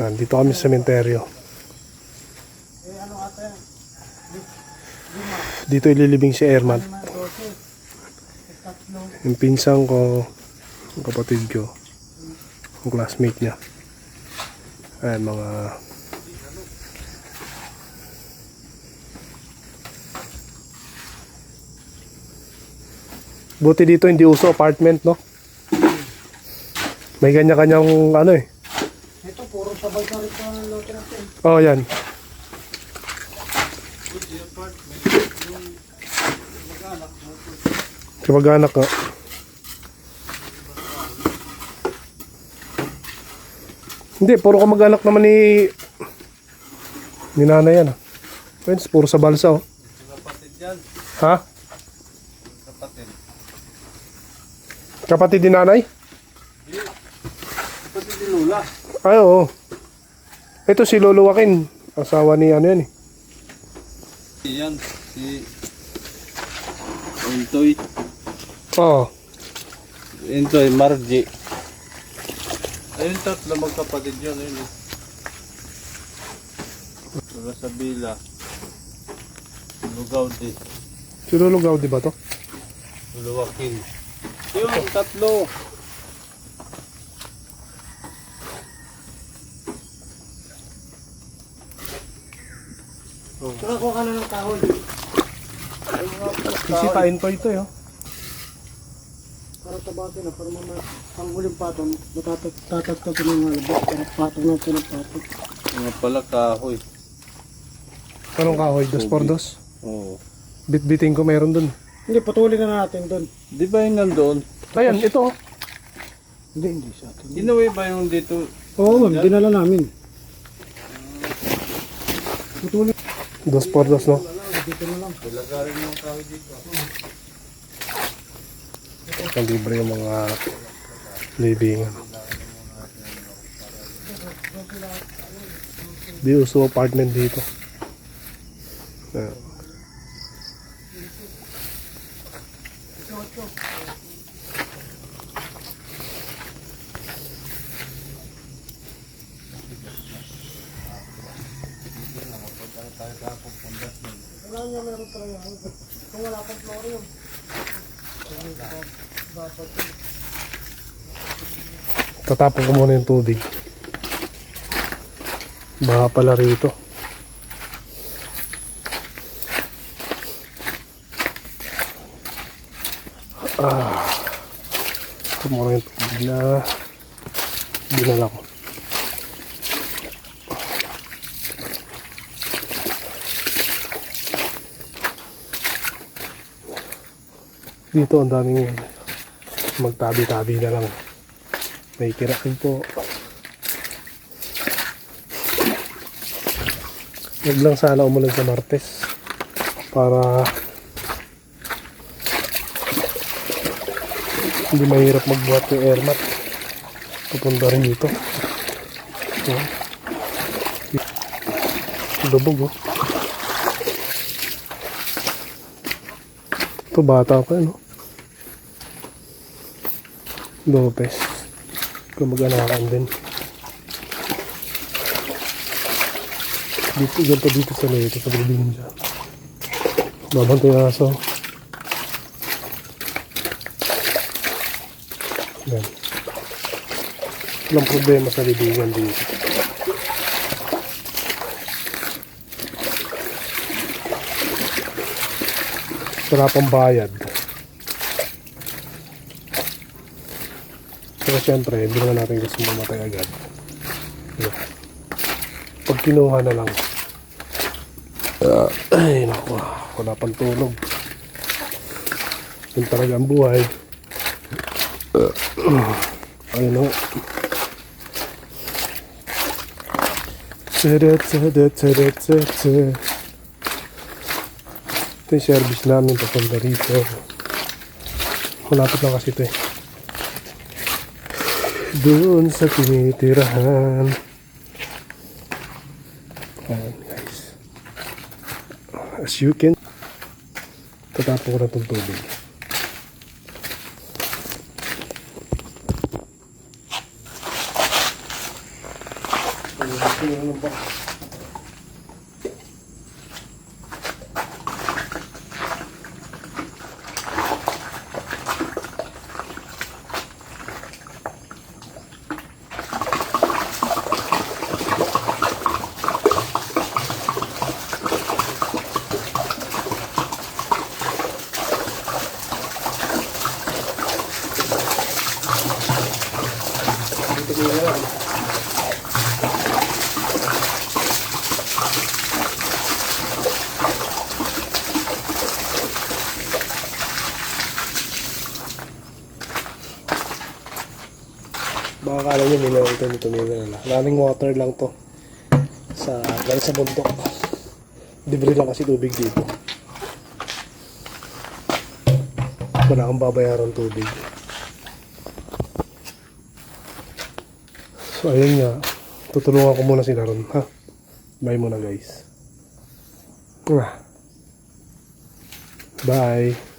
Dito kami sa sementeryo. Dito ililibing si Erman. Yung pinsang ko, yung kapatid ko, yung classmate niya. Ayan, mga buti dito hindi uso apartment, no? May kanya-kanyang ano eh. Ito, puro sabay na rin ang lote natin. Oh, yan. Kamag-anak ko. Hindi, puro kamag-anak naman ni nanay yan. Friends, puro sa balsa, oh. Kapatid yan. Ha? Kapatid. Kapatid ni nanay? Kapatid ni Lula. Ay, oo. Ito si Lolo Joaquin. Asawa ni ano yan eh. Yan, si Entoy. Oo. Entoy, Margie. Ayun, tatlo magkapatid yun. Ayun, Lula Sabila. Lugaw din. Si Lolo Gaudi ba to? Luluwakin. Yun, tatlo. Saka kuha ka na ng kahon. Sisipain pa ito eh. Oh. Para tabasin na, para mamaya ang huling patong, matatagtag ko ng halabas. Para patong natin ang patong. Mga pala kahoy. Anong kahoy? 2x2? Oo. Bit-biting ko meron dun. Hindi, patuloy na natin doon. Di ba yung nandoon? Ayan, ito. Oh. Hindi sa atin. Ginaway ba yung dito? Oo, dinala namin. Patuloy. 2x2, no? Dito na lang. Ilagarin yung kahoy dito. Ang libre yung mga living. Di uso apartment dito. Ayan. Wala niya meron talaga. Kung wala pang floor yun. Tatapon ko muna yung tubig. Baka pala rito. Ito muna yung tubig na dinala ko. Dito ang daming magtabi-tabi na lang. May kirakin po. Huwag lang sana umulan sa Martes para hindi mahirap magbuhat yung airmat. Pupunta rin dito. Lubog, oh. Ito bata pa, no? Lopez. Kamag-anakan din. Dito, ganito dito sa lito, sa building dyan. Babantay na aso. Yan. Walang problema sa libingan dito. Wala pang bayad. Pero syempre, hindi naman natin gusto mamatay agad. Pag kinuha na lang. Ay, naku. Wala pang tulog. Yun talaga ang buhay. Ayun o. Ito yung service namin papunta rito. Malapit lang kasi ito eh. Doon sa tinitirahan. Ayan guys. As you can, tatapon ko na itong tubig. Tingnan mo ba? Dito ko yan. Baka kala nyo mineral ito mineral. Running water lang to. Galing sa bundok. Libre lang kasi tubig dito. Wala kang babayaran tubig. So ayun nga. Tutulungan ko muna sila ron. Ha? Bye muna guys. Bye.